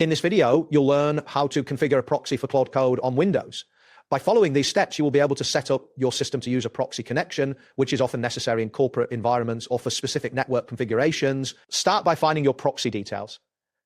In this video, you'll learn how to configure a proxy for Claude Code on Windows. By following these steps, you will be able to set up your system to use a proxy connection, which is often necessary in corporate environments or for specific network configurations. Start by finding your proxy details.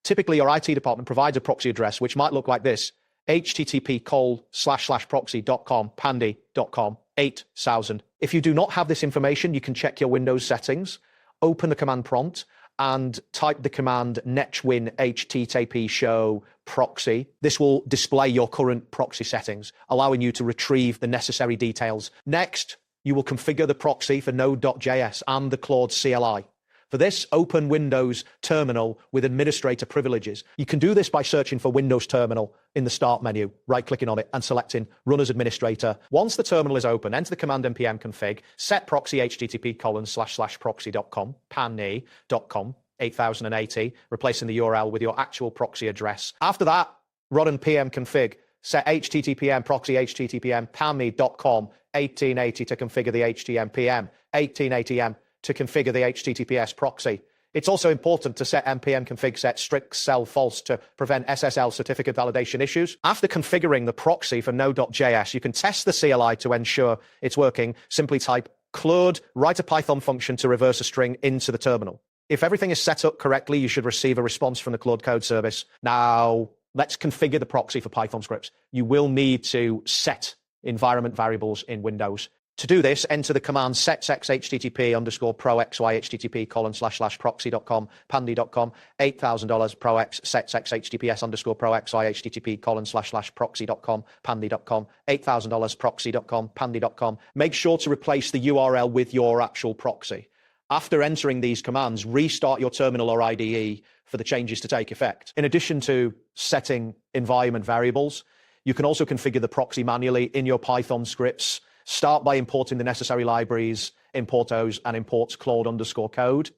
Typically, your IT department provides a proxy address, which might look like this: http://proxy.com, pandy.com, 8000. If you do not have this information, you can check your Windows settings, open the command prompt, and type the command netwin http show proxy. This will display your current proxy settings, allowing you to retrieve the necessary details. Next, you will configure the proxy for Node.js and the Claude CLI. For this, open Windows Terminal with administrator privileges. You can do this by searching for Windows Terminal in the Start menu, right-clicking on it and selecting Run as Administrator. Once the terminal is open, enter the command npm config, set proxy http://proxy.com, pandy.com, 8080, replacing the URL with your actual proxy address. After that, run npm config, set httpm proxy httpm pandy.com, 1880 to configure the htmpm, 1880m to configure the HTTPS proxy. It's also important to set npm config set strict cell false to prevent SSL certificate validation issues. After configuring the proxy for Node.js, you can test the CLI to ensure it's working. Simply type Claude, write a Python function to reverse a string into the terminal. If everything is set up correctly, you should receive a response from the Claude Code service. Now, let's configure the proxy for Python scripts. You will need to set environment variables in Windows. To do this, enter the command setsx http_proxy http://proxy.com, pandy.com, $8,000 prox setsx https_proxy http://proxy.com, pandy.com, $8,000 proxy.com, pandy.com. Make sure to replace the URL with your actual proxy. After entering these commands, restart your terminal or IDE for the changes to take effect. In addition to setting environment variables, you can also configure the proxy manually in your Python scripts. Start by importing the necessary libraries, importos, and imports Claude_code.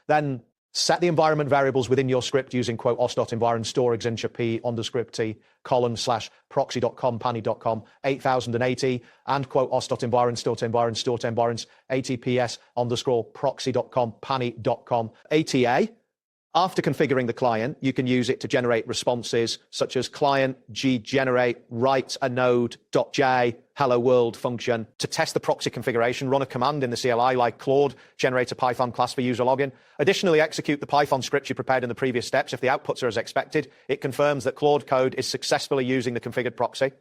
Then set the environment variables within your script using *os.environ store exintia p_t :/proxy.com, pandy.com, 8080, and *os.environ store atps_proxy.com, pandy.com, ATA. After configuring the client, you can use it to generate responses such as client g-generate write a node.j hello world function. To test the proxy configuration, run a command in the CLI like Claude generate a Python class for user login. Additionally, execute the Python script you prepared in the previous steps. If the outputs are as expected, it confirms that Claude Code is successfully using the configured proxy.